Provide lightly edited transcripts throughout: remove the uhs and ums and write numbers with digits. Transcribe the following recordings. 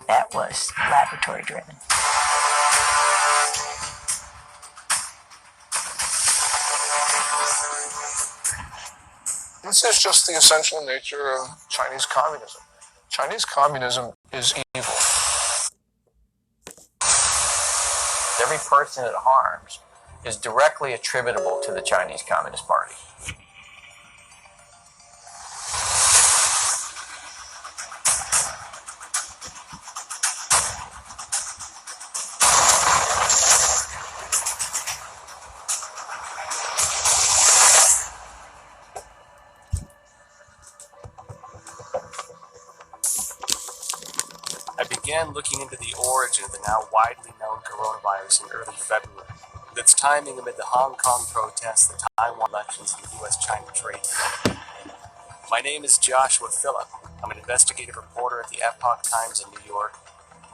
that was laboratory driven. This is just the essential nature of Chinese communism. Chinese communism is evil. Every person it harms is directly attributable to the Chinese Communist Party. I began looking into the origin of the now widely known coronavirus in early February, with its timing amid the Hong Kong protests, the Taiwan elections, and the U.S.-China trade deal. My name is Joshua Phillip. I'm an investigative reporter at the Epoch Times in New York,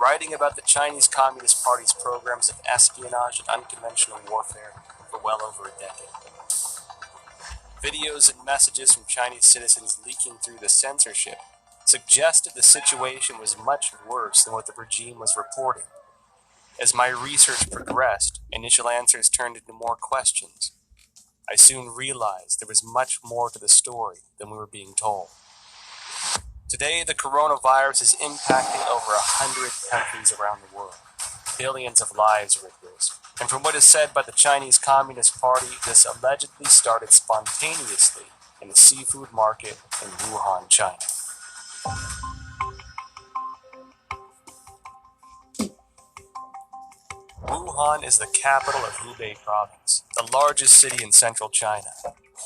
writing about the Chinese Communist Party's programs of espionage and unconventional warfare for well over a decade. Videos and messages from Chinese citizens leaking through the censorship suggested the situation was much worse than what the regime was reporting. As my research progressed, initial answers turned into more questions. I soon realized there was much more to the story than we were being told. Today, the coronavirus is impacting over 100 countries around the world. Billions of lives are at risk. And from what is said by the Chinese Communist Party, this allegedly started spontaneously in the seafood market in Wuhan, China. Wuhan is the capital of Hubei province, the largest city in central China.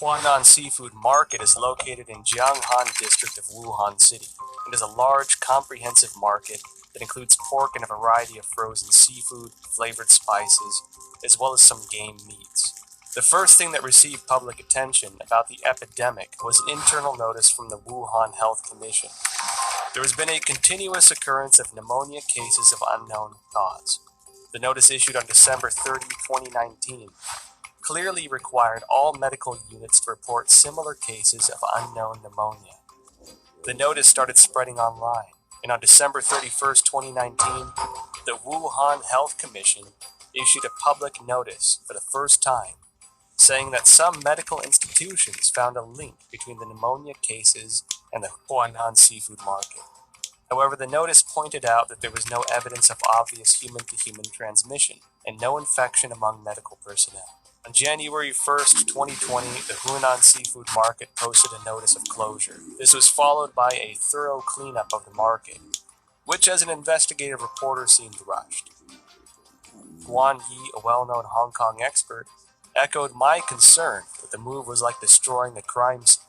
Huanan Seafood Market is located in Jianghan district of Wuhan City and is a large, comprehensive market that includes pork and a variety of frozen seafood, flavored spices, as well as some game meats. The first thing that received public attention about the epidemic was an internal notice from the Wuhan Health Commission. There has been a continuous occurrence of pneumonia cases of unknown cause. The notice issued on December 30, 2019, clearly required all medical units to report similar cases of unknown pneumonia. The notice started spreading online, and on December 31, 2019, the Wuhan Health Commission issued a public notice for the first time, saying that some medical institutions found a link between the pneumonia cases and the Huanan seafood market. However, the notice pointed out that there was no evidence of obvious human-to-human transmission and no infection among medical personnel. On January 1st, 2020, the Huanan seafood market posted a notice of closure. This was followed by a thorough cleanup of the market, which as an investigative reporter seemed rushed. Guan Yi, a well-known Hong Kong expert, echoed my concern that the move was like destroying the crime scene.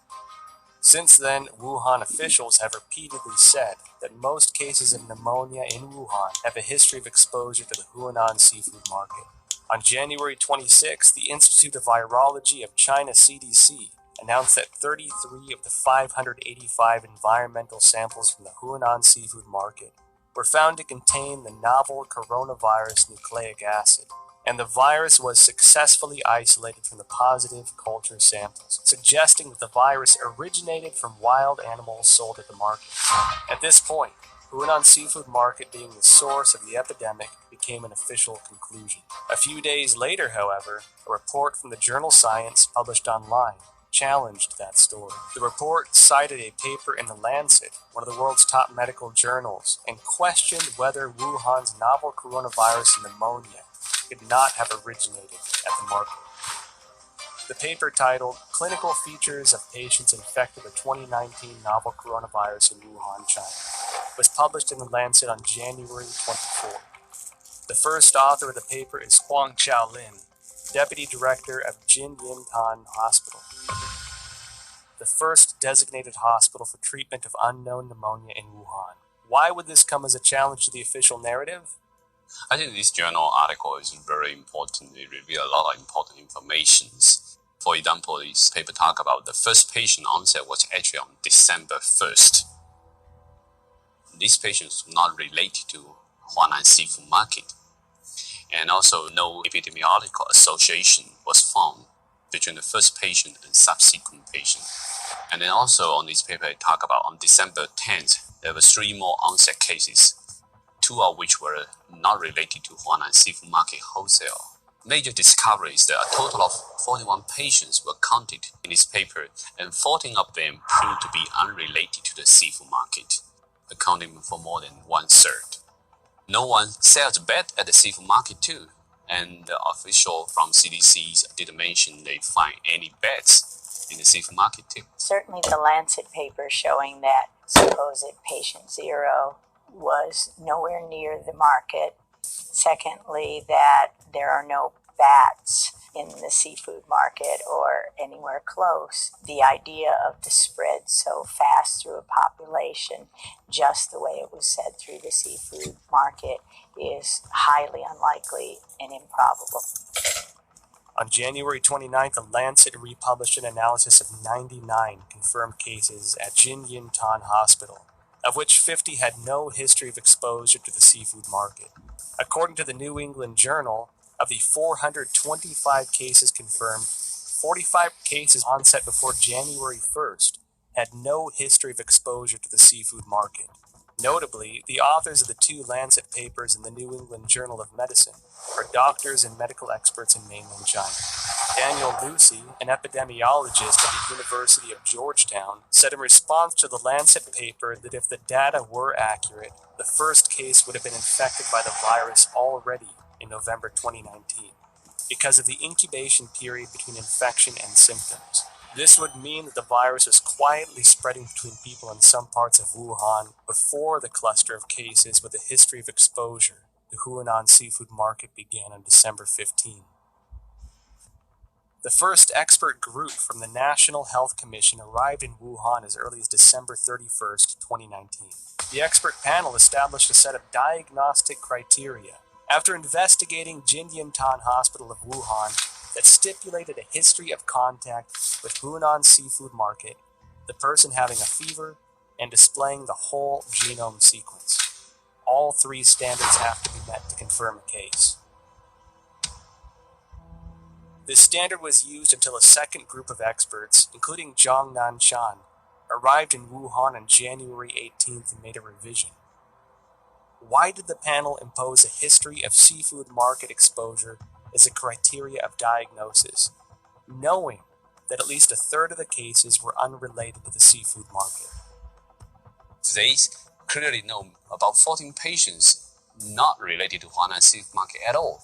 Since then, Wuhan officials have repeatedly said that most cases of pneumonia in Wuhan have a history of exposure to the Huanan seafood market. On January 26, the Institute of Virology of China CDC announced that 33 of the 585 environmental samples from the Huanan seafood market were found to contain the novel coronavirus nucleic acid, and the virus was successfully isolated from the positive culture samples, suggesting that the virus originated from wild animals sold at the market. At this point, Huanan seafood market being the source of the epidemic became an official conclusion. A few days later, however, a report from the journal Science published online challenged that story. The report cited a paper in The Lancet, one of the world's top medical journals, and questioned whether Wuhan's novel coronavirus pneumonia could not have originated at the market. The paper titled Clinical Features of Patients Infected with 2019 Novel Coronavirus in Wuhan, China was published in The Lancet on January 24. The first author of the paper is Huang Xiaolin, Deputy Director of Jin Yintan Hospital, the first designated hospital for treatment of unknown pneumonia in Wuhan. Why would this come as a challenge to the official narrative? I think this journal article is very important. It reveals a lot of important information. For example, this paper talk about the first patient onset was actually on December 1st. These patients were not related to Huanan seafood market. And also no epidemiological association was found between the first patient and subsequent patient. And then also on this paper, it talk about on December 10th, there were 3 more onset cases two of which were not related to Huanan Seafood Market wholesale. Major discovery is that a total of 41 patients were counted in this paper, and 14 of them proved to be unrelated to the seafood market, accounting for more than 1/3. No one sells bet at the seafood market too, and the official from CDC didn't mention they find any bets in the seafood market too. Certainly the Lancet paper showing that supposed patient zero was nowhere near the market. Secondly, that there are no bats in the seafood market or anywhere close. The idea of the spread so fast through a population, just the way it was said through the seafood market, is highly unlikely and improbable. On January 29th, The Lancet republished an analysis of 99 confirmed cases at Jinyintan Hospital, of which 50 had no history of exposure to the seafood market. According to the New England Journal, of the 425 cases confirmed, 45 cases onset before January 1st had no history of exposure to the seafood market. Notably, the authors of the two Lancet papers in the New England Journal of Medicine are doctors and medical experts in mainland China. Daniel Lucy, an epidemiologist at the University of Georgetown, said in response to the Lancet paper that if the data were accurate, the first case would have been infected by the virus already in November 2019, because of the incubation period between infection and symptoms. This would mean that the virus was quietly spreading between people in some parts of Wuhan before the cluster of cases with a history of exposure to Huanan Seafood Market began on December 15. The first expert group from the National Health Commission arrived in Wuhan as early as December 31st, 2019. The expert panel established a set of diagnostic criteria after investigating Jinyintan Hospital of Wuhan that stipulated a history of contact with Huanan Seafood Market, the person having a fever, and displaying the whole genome sequence. All three standards have to be met to confirm a case. This standard was used until a second group of experts, including Zhang Nanshan, arrived in Wuhan on January 18th and made a revision. Why did the panel impose a history of seafood market exposure as a criteria of diagnosis, knowing that at least a third of the cases were unrelated to the seafood market? They clearly know about 14 patients not related to Huanan Seafood Market at all.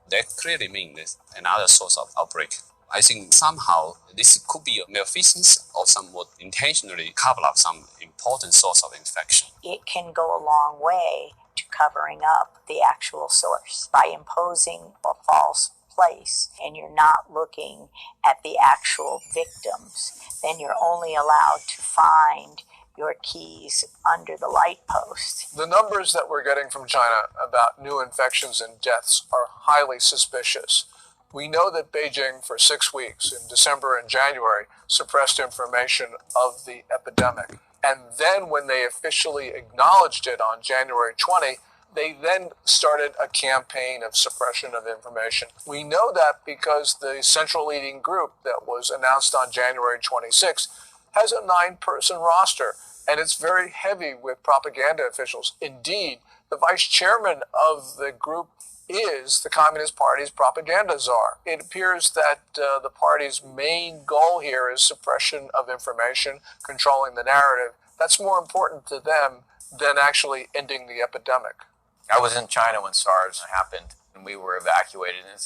That clearly means another source of outbreak. I think somehow this could be a malfeasance or somewhat intentionally cover up some important source of infection. It can go a long way to covering up the actual source by imposing a false place, and you're not looking at the actual victims. Then you're only allowed to find your keys under the light post. The numbers that we're getting from China about new infections and deaths are highly suspicious. We know that Beijing, for 6 weeks in December and January, suppressed information of the epidemic. And then when they officially acknowledged it on January 20, they then started a campaign of suppression of information. We know that because the central leading group that was announced on January 26 has a 9-person roster, and it's very heavy with propaganda officials. Indeed, the vice chairman of the group is the Communist Party's propaganda czar. It appears that the party's main goal here is suppression of information, controlling the narrative. That's more important to them than actually ending the epidemic. I was in China when SARS happened, and we were evacuated, and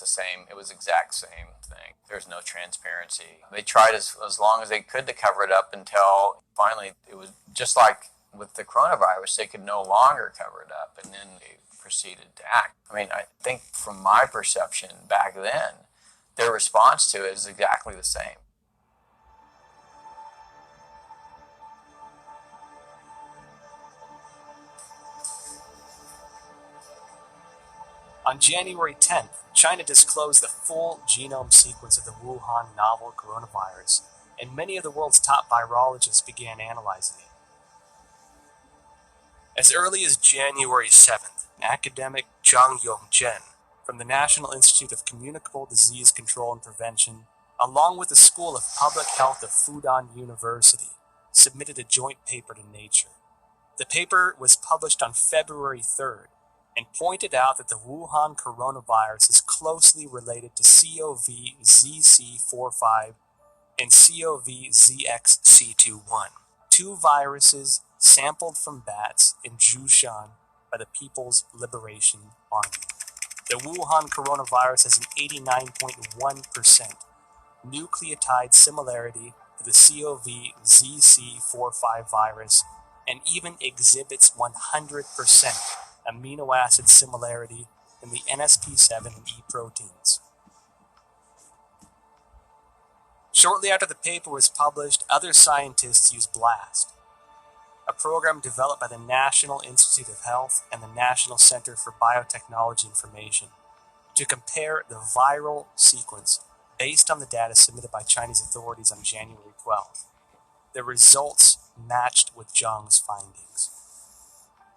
it was the exact same thing. There's no transparency. They tried as long as they could to cover it up until finally it was just like with the coronavirus, they could no longer cover it up, and then they proceeded to act. I mean, I think from my perception back then, their response to it is exactly the same. On January 10th, China disclosed the full genome sequence of the Wuhan novel coronavirus, and many of the world's top virologists began analyzing it. As early as January 7th, academic Zhang Yongzhen from the National Institute of Communicable Disease Control and Prevention, along with the School of Public Health of Fudan University, submitted a joint paper to Nature. The paper was published on February 3rd, and pointed out that the Wuhan coronavirus is closely related to CoV-ZC45 and CoV-ZXC21, two viruses sampled from bats in Zhoushan by the People's Liberation Army. The Wuhan coronavirus has an 89.1% nucleotide similarity to the CoV-ZC45 virus and even exhibits 100% amino acid similarity in the NSP7 and E proteins. Shortly after the paper was published, other scientists used BLAST, a program developed by the National Institute of Health and the National Center for Biotechnology Information, to compare the viral sequence based on the data submitted by Chinese authorities on January 12th. The results matched with Zhang's findings.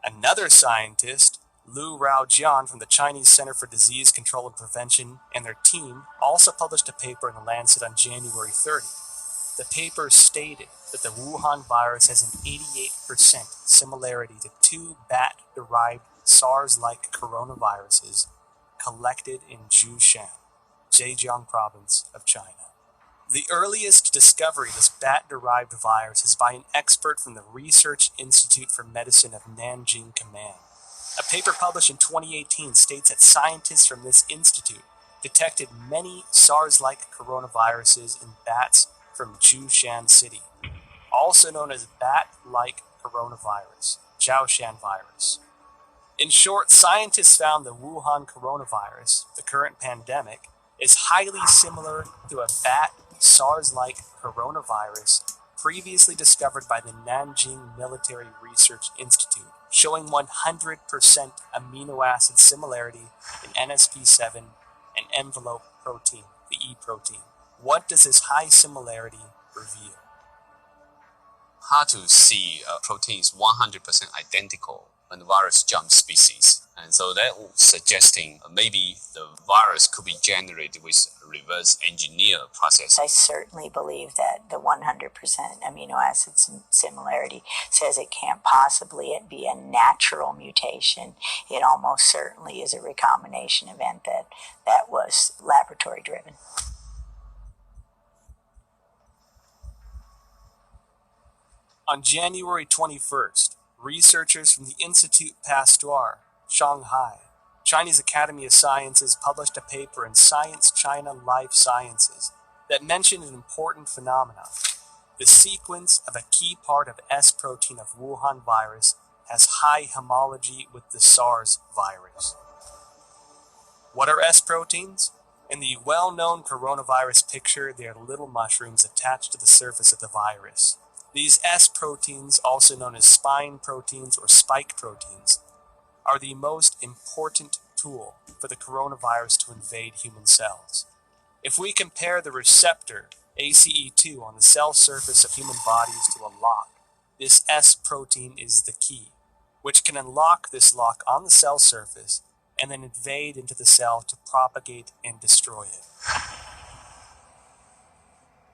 Another scientist, Lu Raojian from the Chinese Center for Disease Control and Prevention, and their team also published a paper in The Lancet on January 30. The paper stated that the Wuhan virus has an 88% similarity to two bat-derived SARS-like coronaviruses collected in Zhoushan, Zhejiang province of China. The earliest discovery of this bat-derived virus is by an expert from the Research Institute for Medicine of Nanjing Command. A paper published in 2018 states that scientists from this institute detected many SARS-like coronaviruses in bats from Zhoushan City, also known as bat-like coronavirus, Zhoushan virus. In short, scientists found the Wuhan coronavirus, the current pandemic, is highly similar to a bat SARS-like coronavirus previously discovered by the Nanjing Military Research Institute, showing 100% amino acid similarity in NSP7 and envelope protein, the E protein. What does this high similarity reveal? Hard to see proteins 100% identical when the virus jumps species. And so that suggesting maybe the virus could be generated with a reverse engineer process. I certainly believe that the 100% amino acid similarity says it can't possibly be a natural mutation. It almost certainly is a recombination event that was laboratory driven. On January 21st, researchers from the Institut Pasteur, Shanghai, Chinese Academy of Sciences published a paper in Science China Life Sciences that mentioned an important phenomenon. The sequence of a key part of S protein of Wuhan virus has high homology with the SARS virus. What are S proteins? In the well-known coronavirus picture, they are little mushrooms attached to the surface of the virus. These S proteins, also known as spine proteins or spike proteins, are the most important tool for the coronavirus to invade human cells. If we compare the receptor, ACE2, on the cell surface of human bodies to a lock, this S protein is the key, which can unlock this lock on the cell surface and then invade into the cell to propagate and destroy it.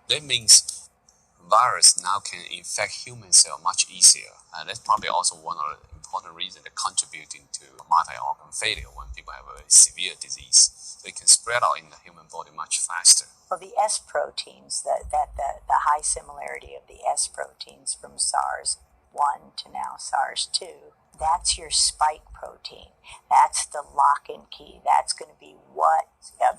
That means virus now can infect human cell much easier. And that's probably also one of the important reasons that contributing to multi-organ failure when people have a severe disease. So it can spread out in the human body much faster. Well, the S proteins, the high similarity of the S proteins from SARS-1 to now SARS-2, that's your spike protein. That's the lock and key. That's going to be what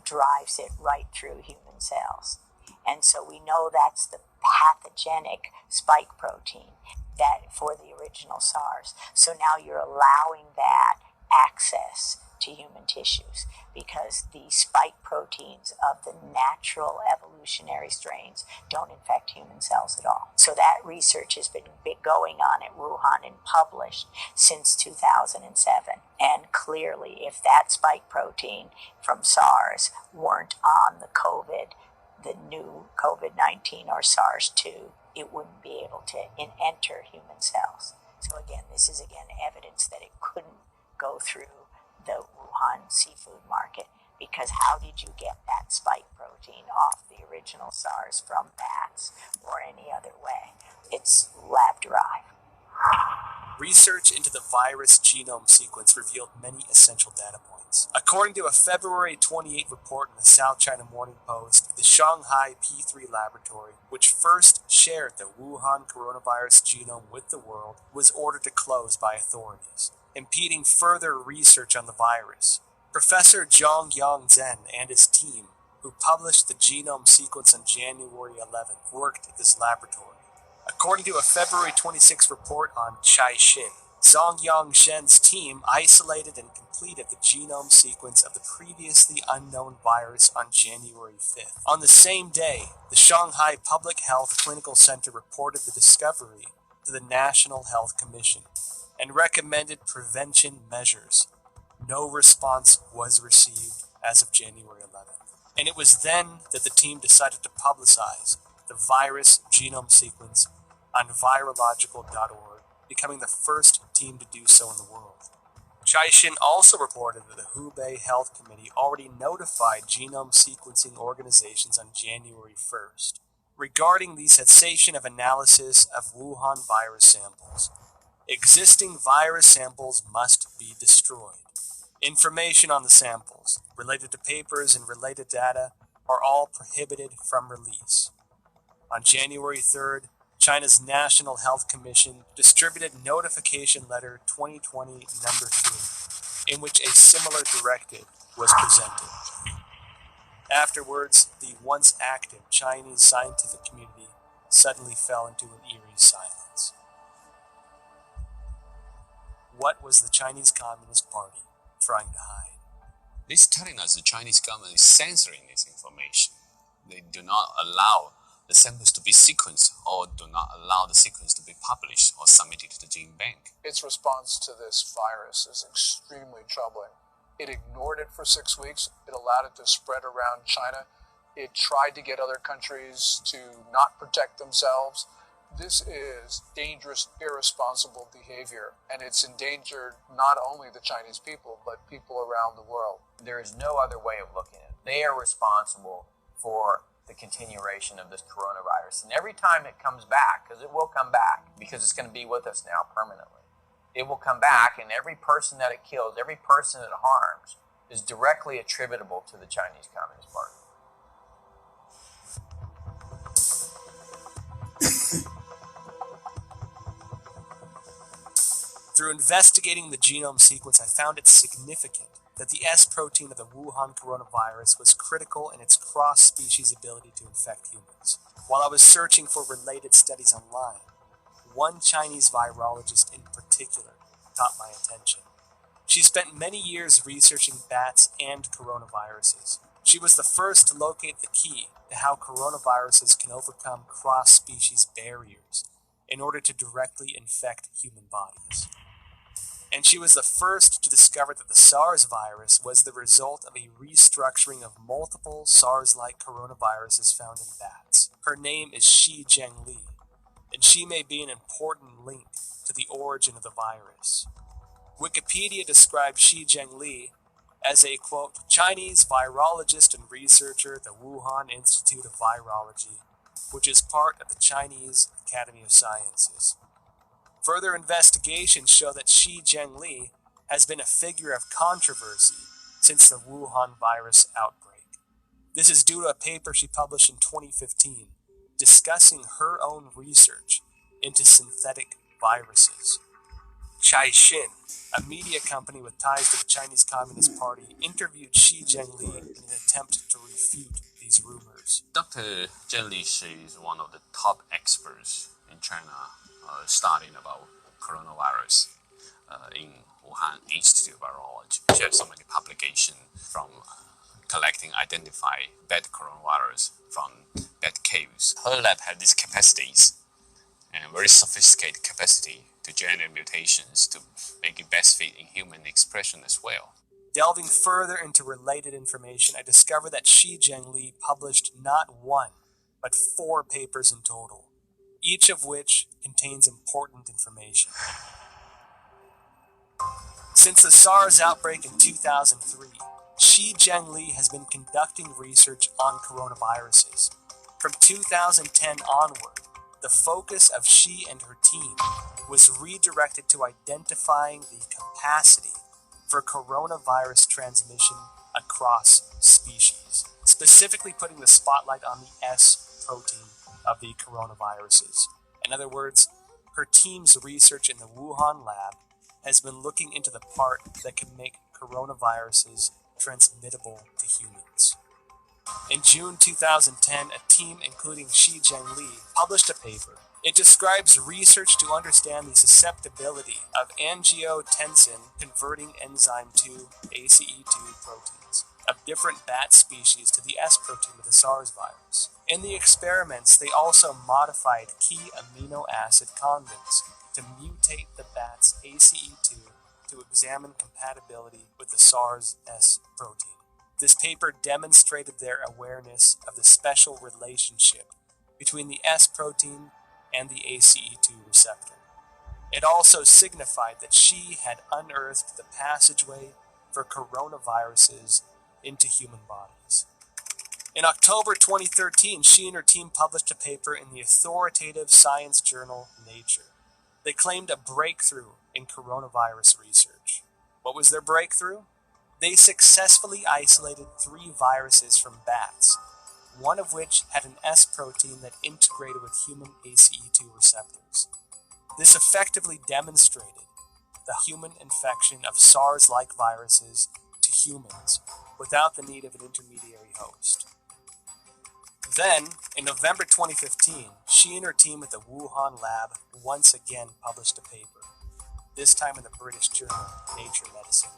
drives it right through human cells. And so we know that's the pathogenic spike protein that for the original SARS. So now you're allowing that access to human tissues because the spike proteins of the natural evolutionary strains don't infect human cells at all. So that research has been going on at Wuhan and published since 2007. And clearly, if that spike protein from SARS weren't on the new COVID-19 or SARS-2, it wouldn't be able to enter human cells. So again, this is evidence that it couldn't go through the Wuhan seafood market because how did you get that spike protein off the original SARS from bats or any other way? It's lab derived. Research into the virus genome sequence revealed many essential data points. According to a February 28 report in the South China Morning Post, the Shanghai P3 laboratory, which first shared the Wuhan coronavirus genome with the world, was ordered to close by authorities, impeding further research on the virus. Professor Zhongyang Zhen and his team, who published the genome sequence on January 11th, worked at this laboratory. According to a February 26 report on Caixin, Zhongyang Zhen's team isolated and completed the genome sequence of the previously unknown virus on January 5th. On the same day, the Shanghai Public Health Clinical Center reported the discovery to the National Health Commission and recommended prevention measures. No response was received as of January 11th. And it was then that the team decided to publicize the virus genome sequence on virological.org, becoming the first team to do so in the world. Caixin also reported that the Hubei Health Committee already notified genome sequencing organizations on January 1st regarding the cessation of analysis of Wuhan virus samples. Existing virus samples must be destroyed. Information on the samples, related to papers and related data, are all prohibited from release. On January 3rd, China's National Health Commission distributed Notification Letter 2020 number 3, in which a similar directive was presented. Afterwards, the once active Chinese scientific community suddenly fell into an eerie silence. What was the Chinese Communist Party trying to hide? This is telling us the Chinese government is censoring this information. They do not allow the samples to be sequenced or do not allow the sequence to be published or submitted to the gene bank. Its response to this virus is extremely troubling. It ignored it for 6 weeks. It allowed it to spread around China. It tried to get other countries to not protect themselves. This is dangerous, irresponsible behavior, and it's endangered not only the Chinese people, but people around the world. There is no other way of looking at it. They are responsible for the continuation of this coronavirus. And every time it comes back, because it will come back, because it's going to be with us now permanently, it will come back, and every person that it kills, every person it harms, is directly attributable to the Chinese Communist Party. Through investigating the genome sequence, I found it significant that the S protein of the Wuhan coronavirus was critical in its cross-species ability to infect humans. While I was searching for related studies online, one Chinese virologist in particular caught my attention. She spent many years researching bats and coronaviruses. She was the first to locate the key to how coronaviruses can overcome cross-species barriers in order to directly infect human bodies. And she was the first to discover that the SARS virus was the result of a restructuring of multiple SARS-like coronaviruses found in bats. Her name is Shi Zhengli, and she may be an important link to the origin of the virus. Wikipedia describes Shi Zhengli as a, quote, Chinese virologist and researcher at the Wuhan Institute of Virology, which is part of the Chinese Academy of Sciences. Further investigations show that Shi Zhengli has been a figure of controversy since the Wuhan virus outbreak. This is due to a paper she published in 2015 discussing her own research into synthetic viruses. Caixin, a media company with ties to the Chinese Communist Party, interviewed Shi Zhengli in an attempt to refute these rumors. Dr. Zhen Li is one of the top experts in China studying about coronavirus in Wuhan Institute of Virology. She has so many publications from collecting, identify bad coronavirus from bad caves. Her lab had these capacities and very sophisticated capacity to generate mutations to make it best fit in human expression as well. Delving further into related information, I discovered that Shi Zhengli published not one, but 4 papers in total, each of which contains important information. Since the SARS outbreak in 2003, Shi Zhengli has been conducting research on coronaviruses. From 2010 onward, the focus of Shi and her team was redirected to identifying the capacity for coronavirus transmission across species, specifically putting the spotlight on the S protein of the coronaviruses. In other words, her team's research in the Wuhan lab has been looking into the part that can make coronaviruses transmittable to humans. In June 2010, a team including Shi Zhengli published a paper. It describes research to understand the susceptibility of angiotensin converting enzyme 2 ACE2 proteins of different bat species to the S protein of the SARS virus. In the experiments, they also modified key amino acid conjugates to mutate the bat's ACE2 to examine compatibility with the SARS S protein. This paper demonstrated their awareness of the special relationship between the S protein and the ACE2 receptor. It also signified that she had unearthed the passageway for coronaviruses into human bodies. In October 2013, she and her team published a paper in the authoritative science journal Nature. They claimed a breakthrough in coronavirus research. What was their breakthrough? They successfully isolated 3 viruses from bats, one of which had an S protein that integrated with human ACE2 receptors. This effectively demonstrated the human infection of SARS-like viruses to humans without the need of an intermediary host. Then, in November 2015, she and her team at the Wuhan lab once again published a paper, this time in the British journal Nature Medicine.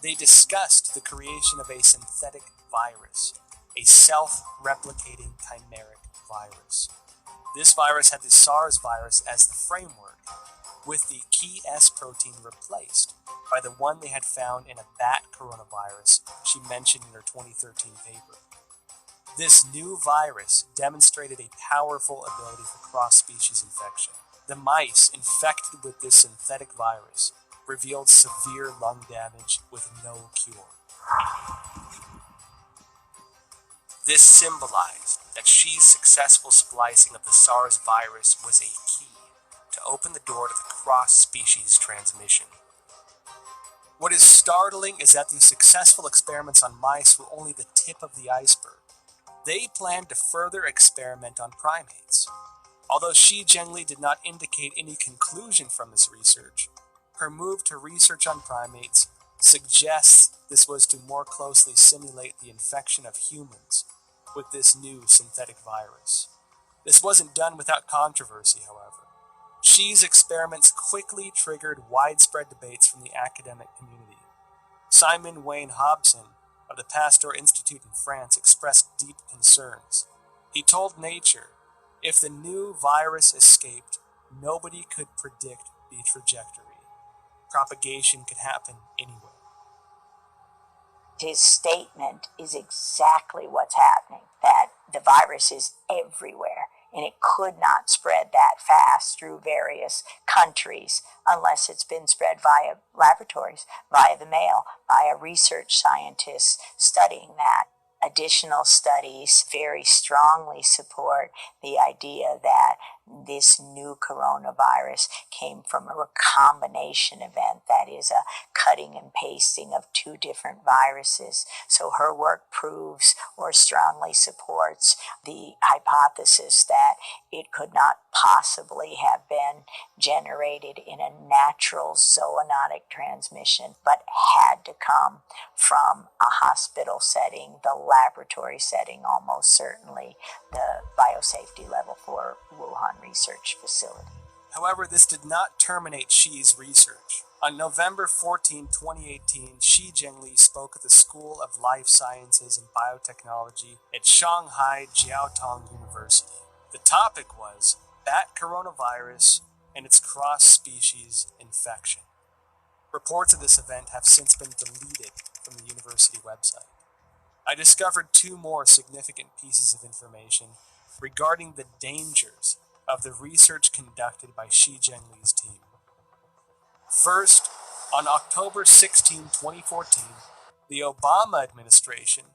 They discussed the creation of a synthetic virus, a self-replicating chimeric virus. This virus had the SARS virus as the framework, with the key S protein replaced by the one they had found in a bat coronavirus she mentioned in her 2013 paper. This new virus demonstrated a powerful ability for cross-species infection. The mice infected with this synthetic virus revealed severe lung damage with no cure. This symbolized that Xi's successful splicing of the SARS virus was a key to open the door to the cross-species transmission. What is startling is that these successful experiments on mice were only the tip of the iceberg. They planned to further experiment on primates. Although Shi Zhengli did not indicate any conclusion from this research, her move to research on primates suggests this was to more closely simulate the infection of humans with this new synthetic virus. This wasn't done without controversy, however. Xi's experiments quickly triggered widespread debates from the academic community. Simon Wayne Hobson of the Pasteur Institute in France expressed deep concerns. He told Nature, if the new virus escaped, nobody could predict the trajectory. Propagation could happen anywhere. His statement is exactly what's happening, that the virus is everywhere, and it could not spread that fast through various countries unless it's been spread via laboratories, via the mail, via research scientists studying that. Additional studies very strongly support the idea that this new coronavirus came from a recombination event, that is a cutting and pasting of 2 different viruses. So her work proves or strongly supports the hypothesis that it could not possibly have been generated in a natural zoonotic transmission, but had to come from a hospital setting, the laboratory setting, almost certainly the biosafety level for Wuhan research facility. However, this did not terminate Xi's research. On November 14, 2018, Shi Zhengli spoke at the School of Life Sciences and Biotechnology at Shanghai Jiaotong University. The topic was bat coronavirus and its cross-species infection. Reports of this event have since been deleted from the university website. I discovered 2 more significant pieces of information regarding the dangers of the research conducted by Shi Zhengli's team. First, on October 16, 2014, the Obama administration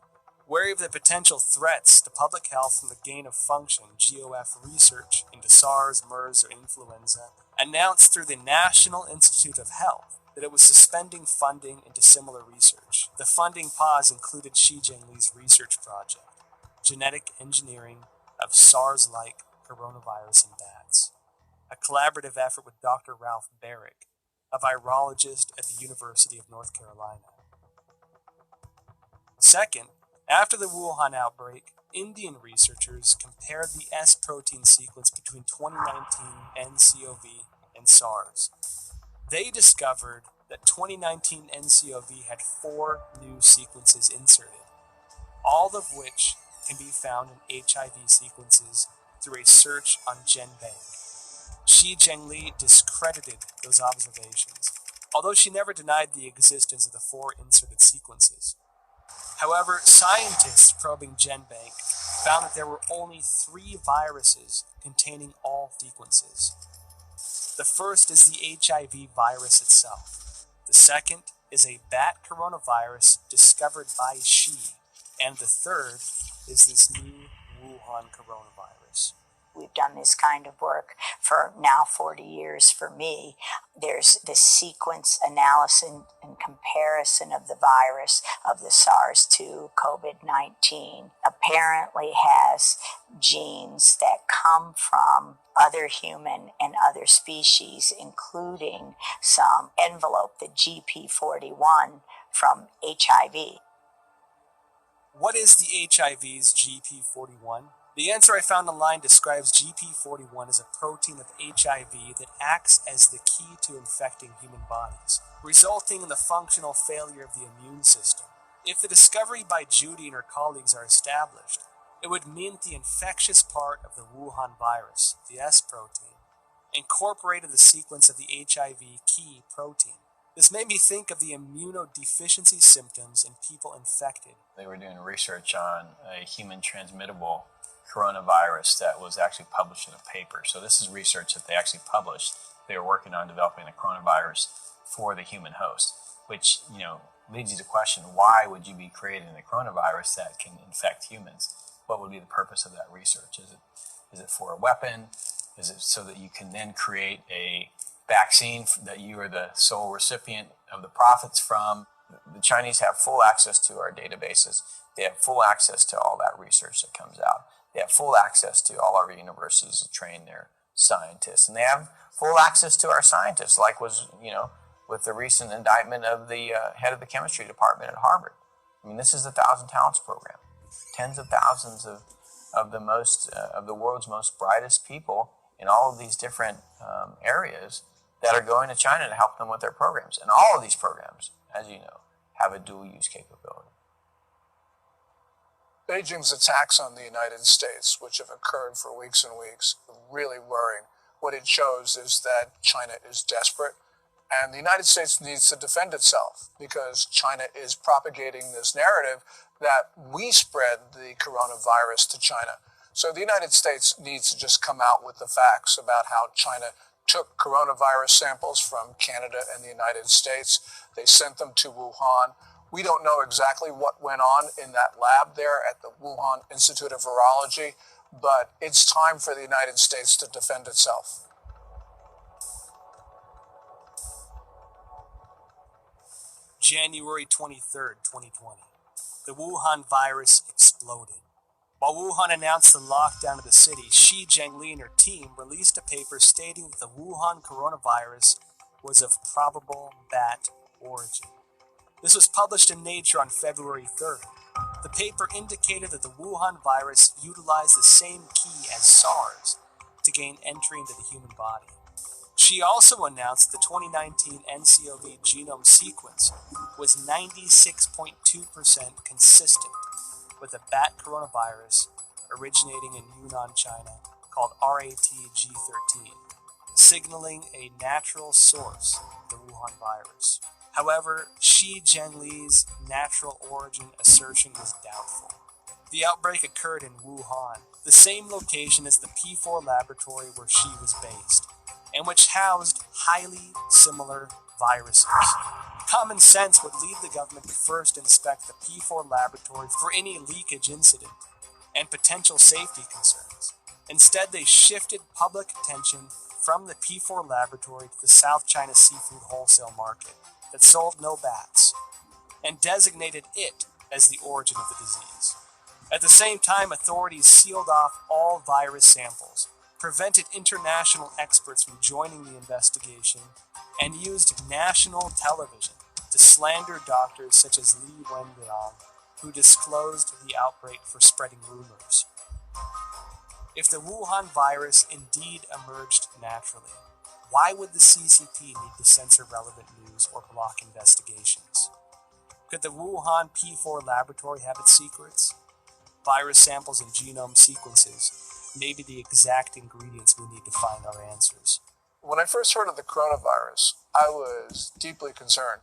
Wary of the potential threats to public health from the gain-of-function (GOF) research into SARS, MERS, or influenza, announced through the National Institute of Health that it was suspending funding into similar research. The funding pause included Xi Jinping's research project, genetic engineering of SARS-like coronavirus in bats, a collaborative effort with Dr. Ralph Barrick, a virologist at the University of North Carolina. Second, after the Wuhan outbreak, Indian researchers compared the S protein sequence between 2019 nCoV and SARS. They discovered that 2019 nCoV had 4 new sequences inserted, all of which can be found in HIV sequences through a search on GenBank. Xi Jinping discredited those observations, although she never denied the existence of the 4 inserted sequences. However, scientists probing GenBank found that there were only 3 viruses containing all sequences. The first is the HIV virus itself. The second is a bat coronavirus discovered by Xi. And the third is this new Wuhan coronavirus. We've done this kind of work for now 40 years for me. There's the sequence analysis and comparison of the virus of the SARS-2 COVID-19 apparently has genes that come from other human and other species, including some envelope, the GP41 from HIV. What is the HIV's GP41? The answer I found online describes GP41 as a protein of HIV that acts as the key to infecting human bodies, resulting in the functional failure of the immune system. If the discovery by Judy and her colleagues are established, it would mean that the infectious part of the Wuhan virus, the S protein, incorporated the sequence of the HIV key protein. This made me think of the immunodeficiency symptoms in people infected. They were doing research on a human transmittable coronavirus that was actually published in a paper. So this is research that they actually published. They were working on developing a coronavirus for the human host, which, leads you to question, why would you be creating a coronavirus that can infect humans? What would be the purpose of that research? Is it for a weapon? Is it so that you can then create a vaccine that you are the sole recipient of the profits from? The Chinese have full access to our databases. They have full access to all that research that comes out. They have full access to all our universities to train their scientists. And they have full access to our scientists, like was, with the recent indictment of the head of the chemistry department at Harvard. I mean, this is the 1,000 Talents program. Tens of thousands of the world's most brightest people in all of these different areas that are going to China to help them with their programs. And all of these programs, as you know, have a dual use capability. Beijing's attacks on the United States, which have occurred for weeks and weeks, are really worrying. What it shows is that China is desperate, and the United States needs to defend itself because China is propagating this narrative that we spread the coronavirus to China. So the United States needs to just come out with the facts about how China took coronavirus samples from Canada and the United States. They sent them to Wuhan. We don't know exactly what went on in that lab there at the Wuhan Institute of Virology, but it's time for the United States to defend itself. January 23rd, 2020. The Wuhan virus exploded. While Wuhan announced the lockdown of the city, Xi Jinping and her team released a paper stating that the Wuhan coronavirus was of probable bat origin. This was published in Nature on February 3rd. The paper indicated that the Wuhan virus utilized the same key as SARS to gain entry into the human body. She also announced the 2019 nCoV genome sequence was 96.2% consistent with a bat coronavirus originating in Yunnan, China, called RATG13, signaling a natural source of the Wuhan virus. However, Xi Jinping's natural origin assertion was doubtful. The outbreak occurred in Wuhan, the same location as the P4 laboratory where Xi was based. and which housed highly similar viruses. Common sense would lead the government to first inspect the P4 laboratory for any leakage incident and potential safety concerns. Instead, they shifted public attention from the P4 laboratory to the South China seafood wholesale market that sold no bats, and designated it as the origin of the disease. At the same time, authorities sealed off all virus samples, prevented international experts from joining the investigation, and used national television to slander doctors such as Li Wenliang, who disclosed the outbreak for spreading rumors. If the Wuhan virus indeed emerged naturally, why would the CCP need to censor relevant news or block investigations? Could the Wuhan P4 laboratory have its secrets? Virus samples and genome sequences may be the exact ingredients we need to find our answers. When I first heard of the coronavirus, I was deeply concerned.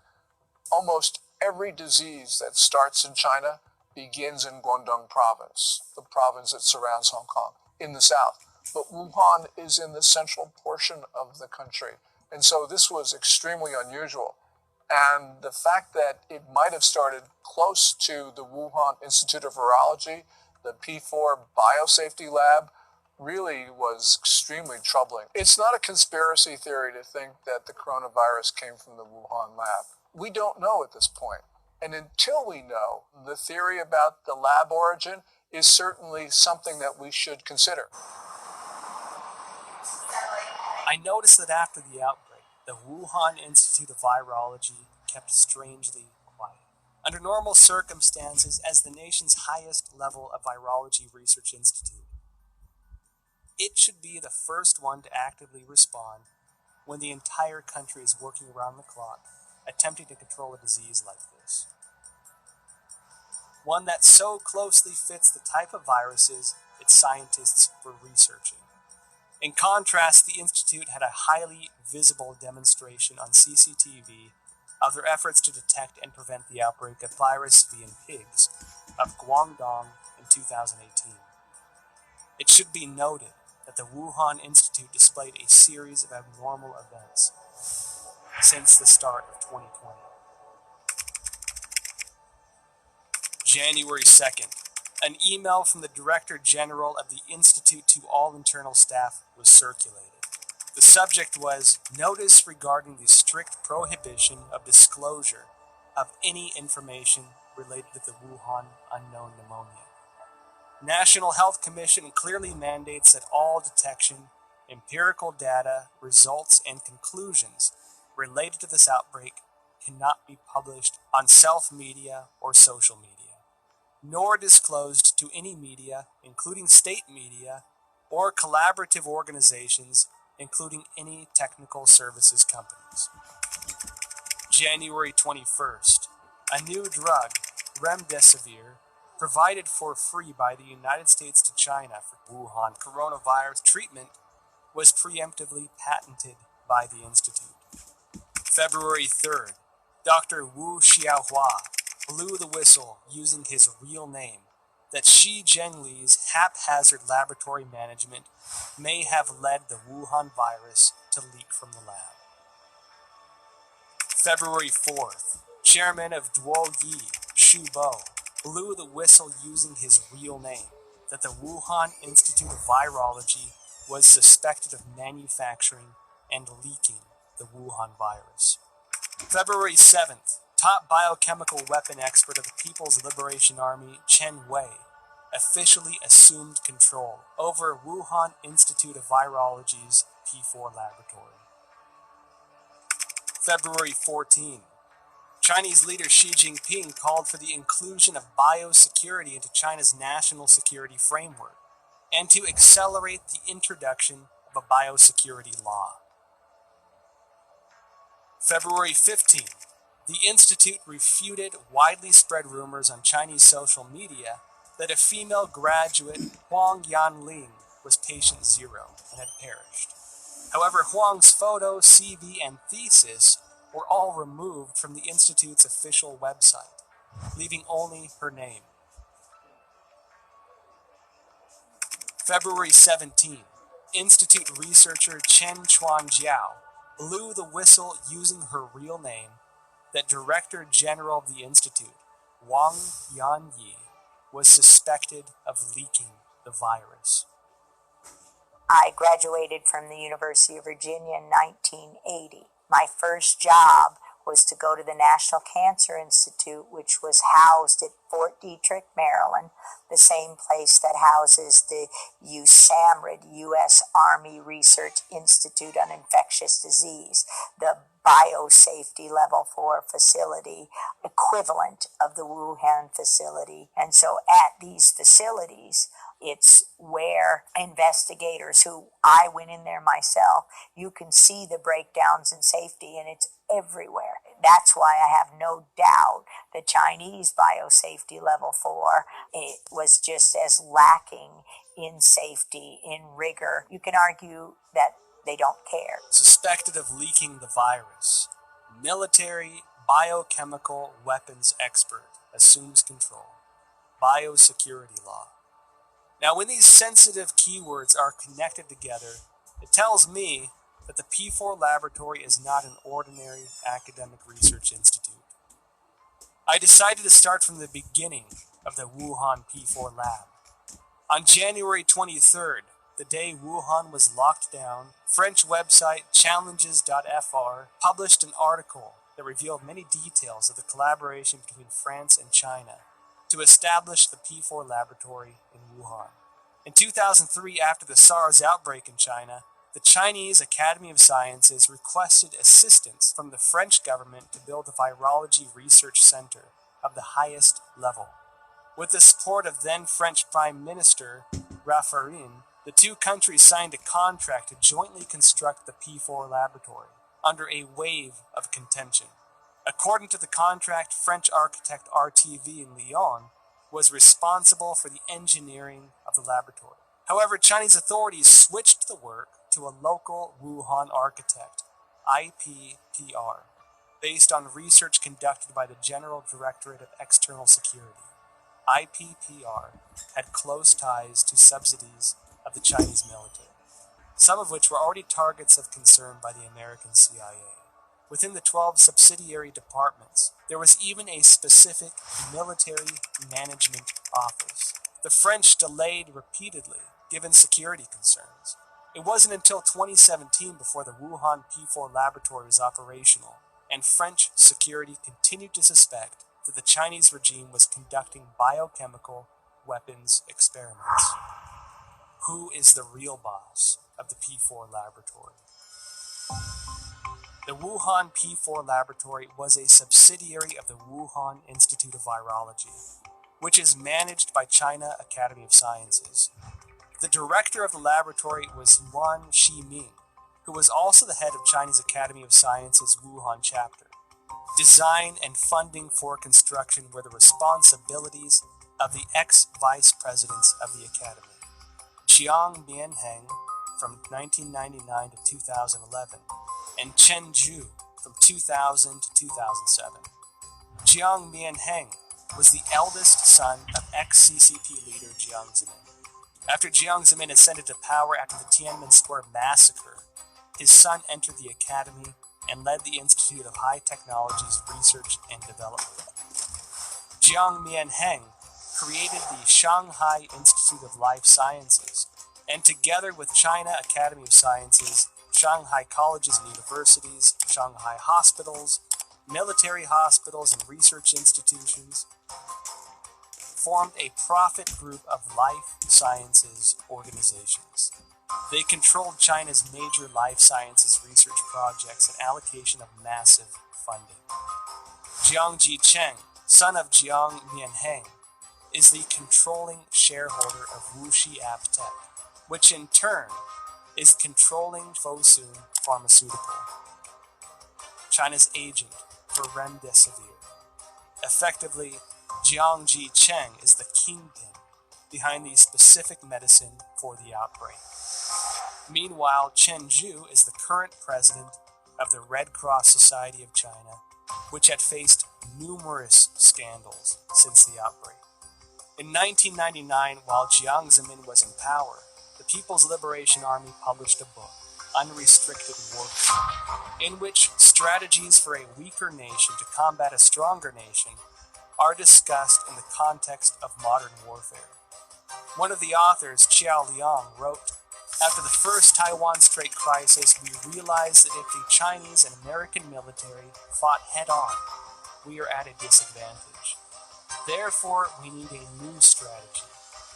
Almost every disease that starts in China begins in Guangdong province, the province that surrounds Hong Kong, in the south. But Wuhan is in the central portion of the country. And so this was extremely unusual. And the fact that it might have started close to the Wuhan Institute of Virology, the P4 biosafety lab, really was extremely troubling. It's not a conspiracy theory to think that the coronavirus came from the Wuhan lab. We don't know at this point. And until we know, the theory about the lab origin is certainly something that we should consider. I noticed that after the outbreak, the Wuhan Institute of Virology kept strangely quiet. Under normal circumstances, as the nation's highest level of virology research institute, it should be the first one to actively respond when the entire country is working around the clock, attempting to control a disease like this. One that so closely fits the type of viruses its scientists were researching. In contrast, the Institute had a highly visible demonstration on CCTV of their efforts to detect and prevent the outbreak of virus V in pigs of Guangdong in 2018. It should be noted that the Wuhan Institute displayed a series of abnormal events since the start of 2020. January 2nd, an email from the Director General of the Institute to all internal staff was circulated. The subject was Notice regarding the strict prohibition of disclosure of any information related to the Wuhan unknown pneumonia. National Health Commission clearly mandates that all detection, empirical data, results, and conclusions related to this outbreak cannot be published on self-media or social media, nor disclosed to any media, including state media, or collaborative organizations, including any technical services companies. January 21st, a new drug, remdesivir, provided for free by the United States to China for Wuhan coronavirus treatment, was preemptively patented by the Institute. February 3rd, Dr. Wu Xiaohua blew the whistle using his real name that Xi Zhengli's haphazard laboratory management may have led the Wuhan virus to leak from the lab. February 4th, Chairman of Duoyi, Xu Bo, blew the whistle using his real name that the Wuhan Institute of Virology was suspected of manufacturing and leaking the Wuhan virus. February 7th, top biochemical weapon expert of the People's Liberation Army, Chen Wei, officially assumed control over Wuhan Institute of Virology's P4 laboratory. February 14, Chinese leader Xi Jinping called for the inclusion of biosecurity into China's national security framework and to accelerate the introduction of a biosecurity law. February 15, the Institute refuted widely spread rumors on Chinese social media that a female graduate, Huang Yanling, was patient zero and had perished. However, Huang's photo, CV, and thesis were all removed from the Institute's official website, leaving only her name. February 17, Institute researcher Chen Chuanjiao blew the whistle using her real name that Director General of the Institute, Wang Yanyi, was suspected of leaking the virus. I graduated from the University of Virginia in 1980. My first job was to go to the National Cancer Institute, which was housed at Fort Detrick, Maryland, the same place that houses the USAMRIID, U.S. Army Research Institute on Infectious Disease, the biosafety level 4 facility, equivalent of the Wuhan facility. And so at these facilities, it's where investigators who I went in there myself, you can see the breakdowns in safety, and it's everywhere. That's why I have no doubt the Chinese biosafety level 4, it was just as lacking in safety, in rigor. You can argue that they don't care. Suspected of leaking the virus, military biochemical weapons expert assumes control. Biosecurity law. Now, when these sensitive keywords are connected together, it tells me that the P4 laboratory is not an ordinary academic research institute. I decided to start from the beginning of the Wuhan P4 lab. On January 23rd, the day Wuhan was locked down, French website challenges.fr published an article that revealed many details of the collaboration between France and China to establish the P4 laboratory in Wuhan. In 2003, after the SARS outbreak in China, the Chinese Academy of Sciences requested assistance from the French government to build a virology research center of the highest level. With the support of then French Prime Minister Raffarin, the two countries signed a contract to jointly construct the P4 laboratory under a wave of contention. According to the contract, French architect RTV in Lyon was responsible for the engineering of the laboratory. However, Chinese authorities switched the work to a local Wuhan architect, IPPR, based on research conducted by the General Directorate of External Security. IPPR had close ties to subsidies of the Chinese military, some of which were already targets of concern by the American CIA. Within the 12 subsidiary departments, there was even a specific military management office. The French delayed repeatedly, given security concerns. It wasn't until 2017 before the Wuhan P4 laboratory was operational, and French security continued to suspect that the Chinese regime was conducting biochemical weapons experiments. Who is the real boss of the P4 laboratory? The Wuhan P4 laboratory was a subsidiary of the Wuhan Institute of Virology, which is managed by China Academy of Sciences. The director of the laboratory was Yuan Shiming, who was also the head of China's Academy of Sciences Wuhan chapter. Design and funding for construction were the responsibilities of the ex-vice presidents of the academy, Jiang Mianheng from 1999 to 2011, and Chen Zhu from 2000 to 2007. Jiang Mianheng was the eldest son of ex-CCP leader Jiang Zemin. After Jiang Zemin ascended to power after the Tiananmen Square massacre, his son entered the academy and led the Institute of High Technologies Research and Development. Jiang Mianheng created the Shanghai Institute of Life Sciences, and together with China Academy of Sciences, Shanghai colleges and universities, Shanghai hospitals, military hospitals and research institutions, formed a profit group of life sciences organizations. They controlled China's major life sciences research projects and allocation of massive funding. Jiang Jicheng, son of Jiang Mianheng, is the controlling shareholder of Wuxi AppTec, which in turn is controlling Fosun Pharmaceutical, China's agent for Remdesivir. Effectively, Jiang Jicheng is the kingpin behind the specific medicine for the outbreak. Meanwhile, Chen Zhu is the current president of the Red Cross Society of China, which had faced numerous scandals since the outbreak. In 1999, while Jiang Zemin was in power, the People's Liberation Army published a book, Unrestricted Warfare, in which strategies for a weaker nation to combat a stronger nation are discussed in the context of modern warfare. One of the authors, Qiao Liang, wrote, "After the first Taiwan Strait crisis, we realized that if the Chinese and American military fought head-on, we are at a disadvantage. Therefore, we need a new strategy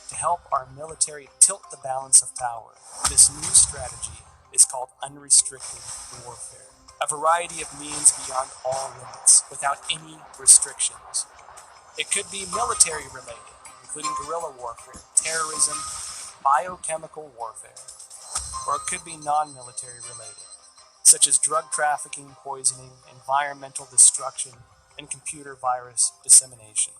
to help our military tilt the balance of power. This new strategy is called unrestricted warfare, a variety of means beyond all limits, without any restrictions. It could be military related, including guerrilla warfare, terrorism, biochemical warfare, or it could be non-military related, such as drug trafficking, poisoning, environmental destruction, and computer virus dissemination."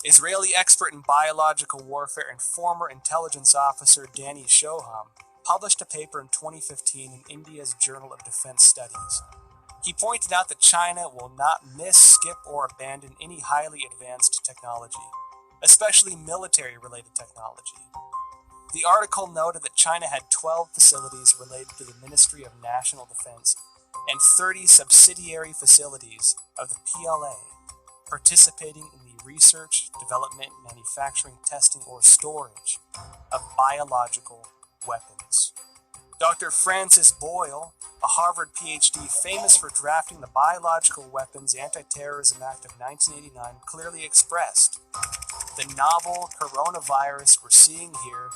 Israeli expert in biological warfare and former intelligence officer Danny Shoham published a paper in 2015 in India's Journal of Defense Studies. He pointed out that China will not miss, skip, or abandon any highly advanced technology, especially military-related technology. The article noted that China had 12 facilities related to the Ministry of National Defense and 30 subsidiary facilities of the PLA participating in the research, development, manufacturing, testing, or storage of biological weapons. Dr. Francis Boyle, a Harvard PhD famous for drafting the Biological Weapons Anti-Terrorism Act of 1989, clearly expressed, "The novel coronavirus we're seeing here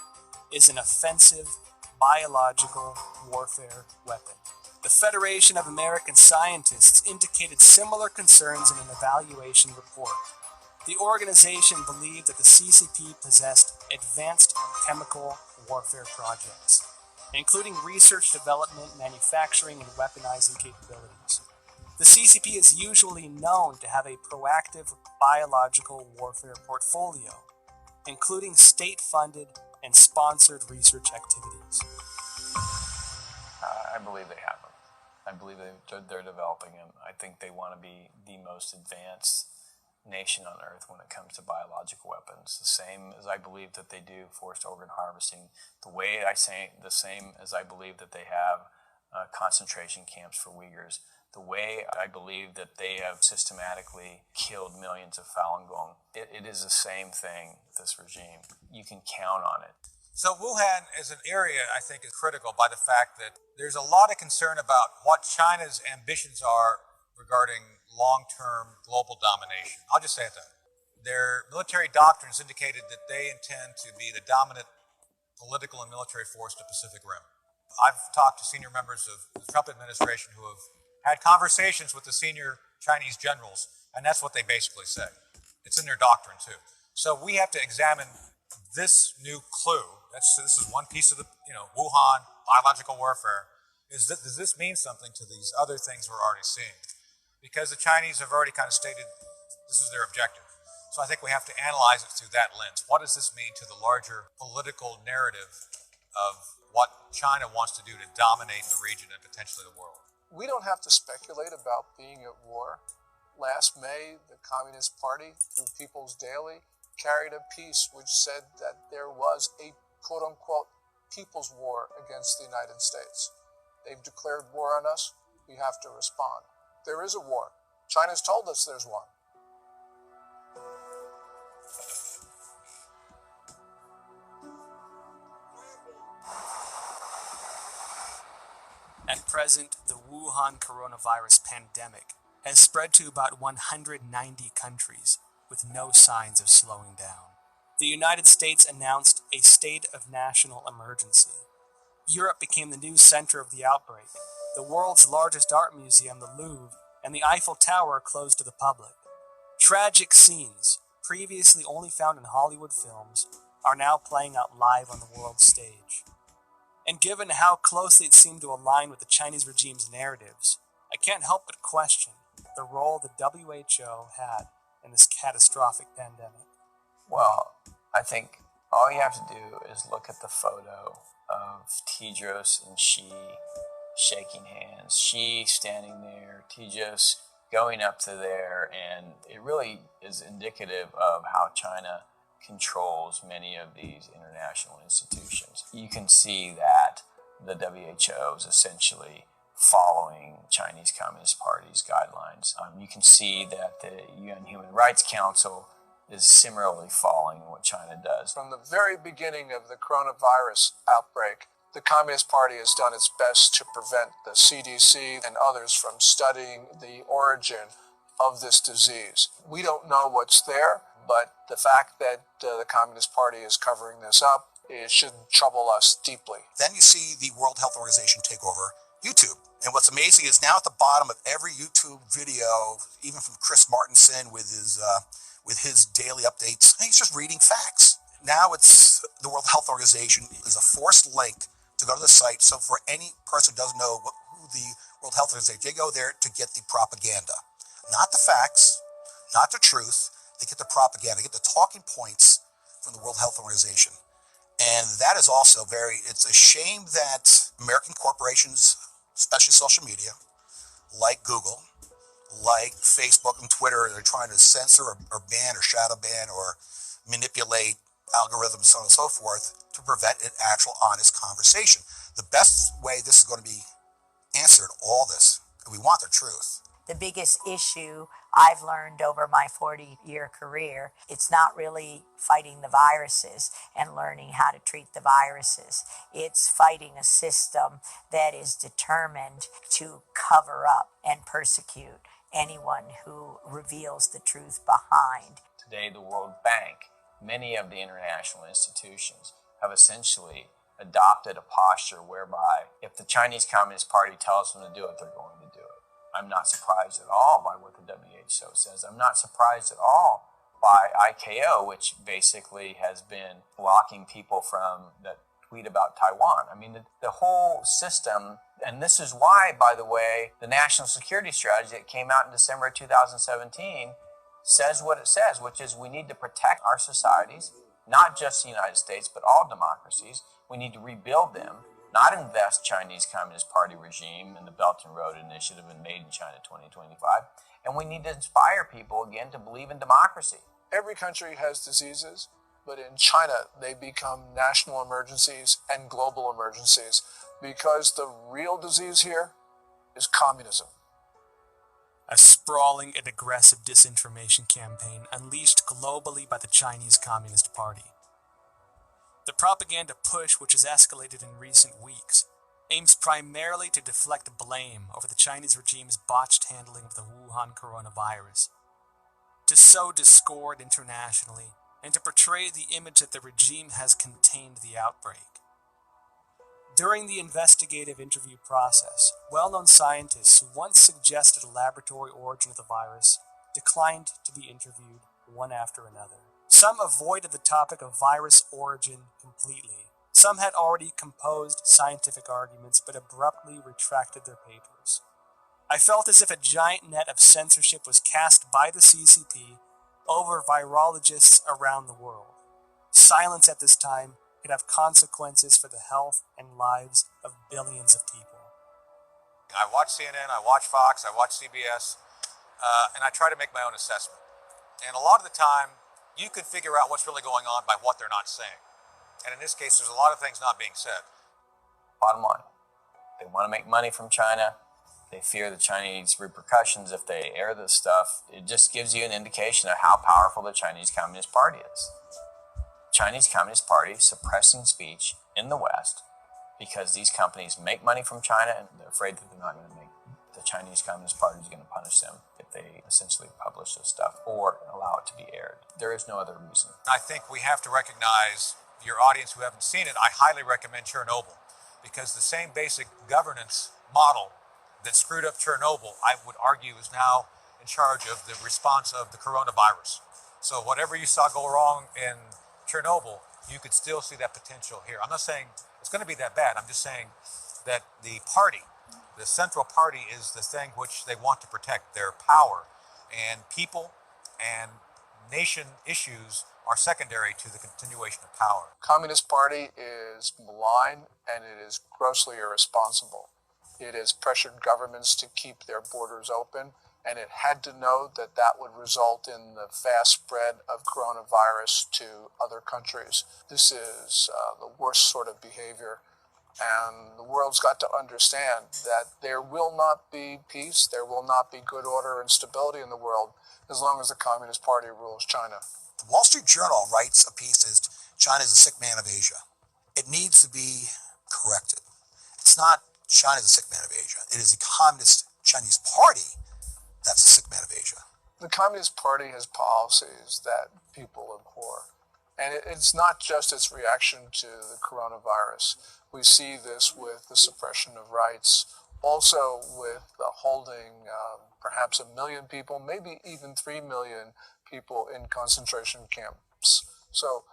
is an offensive biological warfare weapon." The Federation of American Scientists indicated similar concerns in an evaluation report. The organization believed that the CCP possessed advanced chemical warfare projects, including research, development, manufacturing, and weaponizing capabilities. The CCP is usually known to have a proactive biological warfare portfolio, including state-funded and sponsored research activities. I believe they have them. I believe they're developing them. I think they want to be the most advanced nation on earth when it comes to biological weapons. The same as I believe that they do forced organ harvesting. The same as I believe that they have concentration camps for Uyghurs. The way I believe that they have systematically killed millions of Falun Gong. It is the same thing, this regime. You can count on it. So Wuhan as an area, I think, is critical by the fact that there's a lot of concern about what China's ambitions are regarding long-term global domination. I'll just say it that. Their military doctrines indicated that they intend to be the dominant political and military force in the Pacific Rim. I've talked to senior members of the Trump administration who have had conversations with the senior Chinese generals, and that's what they basically say. It's in their doctrine, too. So we have to examine this new clue. This is one piece of the, Wuhan, biological warfare. Does this mean something to these other things we're already seeing? Because the Chinese have already kind of stated this is their objective. So I think we have to analyze it through that lens. What does this mean to the larger political narrative of what China wants to do to dominate the region and potentially the world? We don't have to speculate about being at war. Last May, the Communist Party, through People's Daily, carried a piece which said that there was a quote-unquote people's war against the United States. They've declared war on us. We have to respond. There is a war. China's told us there's one. At present, the Wuhan coronavirus pandemic has spread to about 190 countries with no signs of slowing down. The United States announced a state of national emergency. Europe became the new center of the outbreak. The world's largest art museum, the Louvre, and the Eiffel Tower closed to the public. Tragic scenes, previously only found in Hollywood films, are now playing out live on the world stage. And given how closely it seemed to align with the Chinese regime's narratives, I can't help but question the role the WHO had in this catastrophic pandemic. Well, I think all you have to do is look at the photo of Tedros and Xi shaking hands. Xi standing there, Tedros going up to there, and it really is indicative of how China controls many of these international institutions. You can see that the WHO is essentially following Chinese Communist Party's guidelines. You can see that the UN Human Rights Council is similarly following what China does. From the very beginning of the coronavirus outbreak, the Communist Party has done its best to prevent the CDC and others from studying the origin of this disease. We don't know what's there, but the fact that the Communist Party is covering this up, it should trouble us deeply. Then you see the World Health Organization take over YouTube. And what's amazing is now at the bottom of every YouTube video, even from Chris Martenson with his daily updates, he's just reading facts. Now it's the World Health Organization is a forced link to go to the site. So for any person who doesn't know who the World Health Organization, they go there to get the propaganda. Not the facts, not the truth. They get the propaganda, get the talking points from the World Health Organization. And that is also it's a shame that American corporations, especially social media, like Google, like Facebook and Twitter, they're trying to censor or ban or shadow ban or manipulate algorithms, so on and so forth, to prevent an actual honest conversation. The best way this is going to be answered, all this, and we want the truth. The biggest issue I've learned over my 40-year career, it's not really fighting the viruses and learning how to treat the viruses. It's fighting a system that is determined to cover up and persecute anyone who reveals the truth behind. Today, the World Bank, many of the international institutions have essentially adopted a posture whereby if the Chinese Communist Party tells them to do it, they're going to do it. I'm not surprised at all by what the WHO says. I'm not surprised at all by ICAO, which basically has been blocking people from that tweet about Taiwan. I mean, the whole system, and this is why, by the way, the national security strategy that came out in December 2017 says what it says, which is we need to protect our societies, not just the United States, but all democracies. We need to rebuild them, not invest Chinese Communist Party regime in the Belt and Road Initiative and Made in China 2025. And we need to inspire people again to believe in democracy. Every country has diseases, but in China, they become national emergencies and global emergencies because the real disease here is communism. A sprawling and aggressive disinformation campaign unleashed globally by the Chinese Communist Party. The propaganda push, which has escalated in recent weeks, aims primarily to deflect blame over the Chinese regime's botched handling of the Wuhan coronavirus, to sow discord internationally, and to portray the image that the regime has contained the outbreak. During the investigative interview process, well-known scientists who once suggested a laboratory origin of the virus declined to be interviewed one after another. Some avoided the topic of virus origin completely. Some had already composed scientific arguments but abruptly retracted their papers. I felt as if a giant net of censorship was cast by the CCP over virologists around the world. Silence at this time could have consequences for the health and lives of billions of people. I watch CNN, I watch Fox, I watch CBS, and I try to make my own assessment. And a lot of the time, you can figure out what's really going on by what they're not saying. And in this case, there's a lot of things not being said. Bottom line, they want to make money from China. They fear the Chinese repercussions if they air this stuff. It just gives you an indication of how powerful the Chinese Communist Party is. Chinese Communist Party suppressing speech in the West because these companies make money from China and they're afraid that they're not going to make the Chinese Communist Party is going to punish them if they essentially publish this stuff or allow it to be aired. There is no other reason. I think we have to recognize, your audience who haven't seen it, I highly recommend Chernobyl, because the same basic governance model that screwed up Chernobyl, I would argue, is now in charge of the response of the coronavirus. So whatever you saw go wrong in Chernobyl, you could still see that potential here. I'm not saying it's going to be that bad. I'm just saying that the party, the central party, is the thing which they want to protect, their power. And people and nation issues are secondary to the continuation of power. Communist Party is malign and it is grossly irresponsible. It has pressured governments to keep their borders open. and it had to know that that would result in the fast spread of coronavirus to other countries. This is the worst sort of behavior, and the world's got to understand that there will not be peace, there will not be good order and stability in the world as long as the Communist Party rules China. The Wall Street Journal writes a piece that China is a sick man of Asia. It needs to be corrected. It's not China is a sick man of Asia. It is the Communist Chinese Party that's a sick man of Asia. The Communist Party has policies that people abhor. And it's not just its reaction to the coronavirus. We see this with the suppression of rights, also with the holding perhaps 1 million people, maybe even 3 million people in concentration camps. So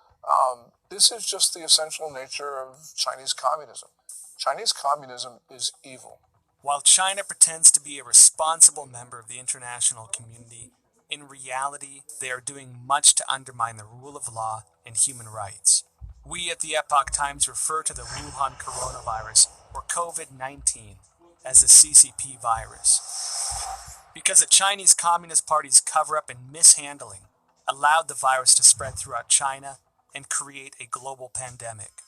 this is just the essential nature of Chinese communism. Chinese communism is evil. While China pretends to be a responsible member of the international community, in reality, they are doing much to undermine the rule of law and human rights. We at the Epoch Times refer to the Wuhan coronavirus, or COVID-19, as the CCP virus, because the Chinese Communist Party's cover-up and mishandling allowed the virus to spread throughout China and create a global pandemic.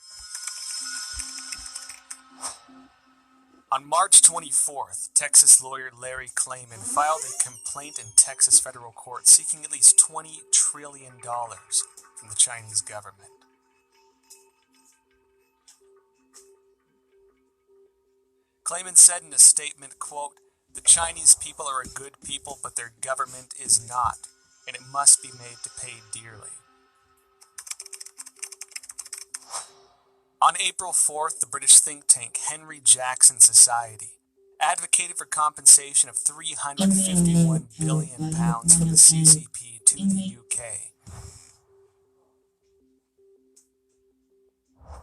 On March 24th, Texas lawyer Larry Klayman filed a complaint in Texas federal court seeking at least $20 trillion from the Chinese government. Klayman said in a statement, quote, "The Chinese people are a good people, but their government is not, and it must be made to pay dearly." On April 4th, the British think tank Henry Jackson Society advocated for compensation of £351 billion from the CCP to the UK,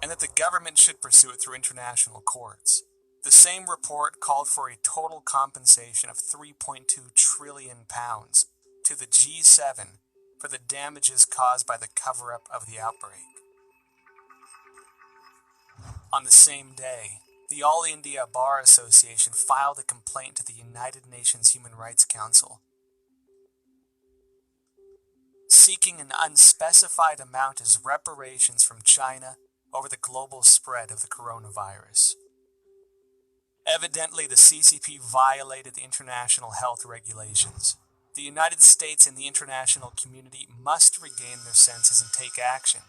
and that the government should pursue it through international courts. The same report called for a total compensation of £3.2 trillion to the G7 for the damages caused by the cover-up of the outbreak. On the same day, the All India Bar Association filed a complaint to the United Nations Human Rights Council, seeking an unspecified amount as reparations from China over the global spread of the coronavirus. Evidently, the CCP violated the international health regulations. The United States and the international community must regain their senses and take action.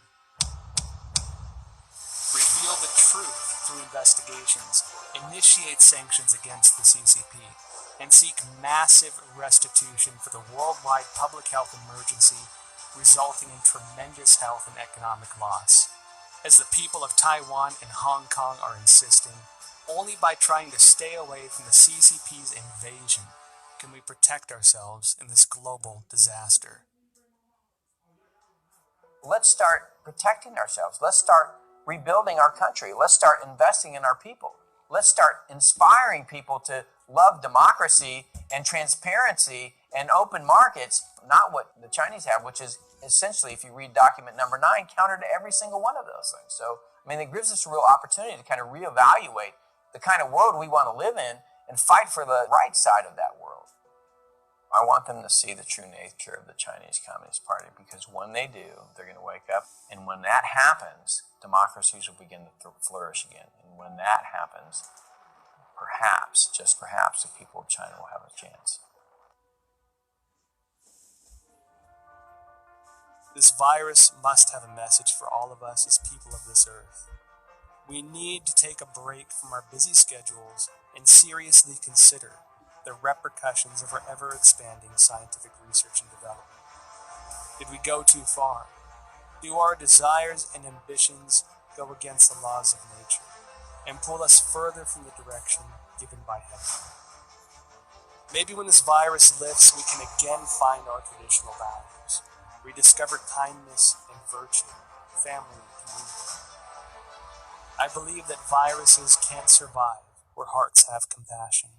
Reveal the truth through investigations, initiate sanctions against the CCP, and seek massive restitution for the worldwide public health emergency resulting in tremendous health and economic loss. As the people of Taiwan and Hong Kong are insisting, only by trying to stay away from the CCP's invasion can we protect ourselves in this global disaster. Let's start protecting ourselves. Let's start rebuilding our country. Let's start investing in our people. Let's start inspiring people to love democracy and transparency and open markets, not what the Chinese have, which is essentially, if you read document number 9, counter to every single one of those things. So, I mean, it gives us a real opportunity to kind of reevaluate the kind of world we want to live in and fight for the right side of that world. I want them to see the true nature of the Chinese Communist Party, because when they do, they're going to wake up. And when that happens, democracies will begin to flourish again. And when that happens, perhaps, just perhaps, the people of China will have a chance. This virus must have a message for all of us as people of this earth. We need to take a break from our busy schedules and seriously consider the repercussions of our ever-expanding scientific research and development. Did we go too far? Do our desires and ambitions go against the laws of nature and pull us further from the direction given by heaven? Maybe when this virus lifts, we can again find our traditional values, rediscover kindness and virtue, family and community. I believe that viruses can't survive where hearts have compassion.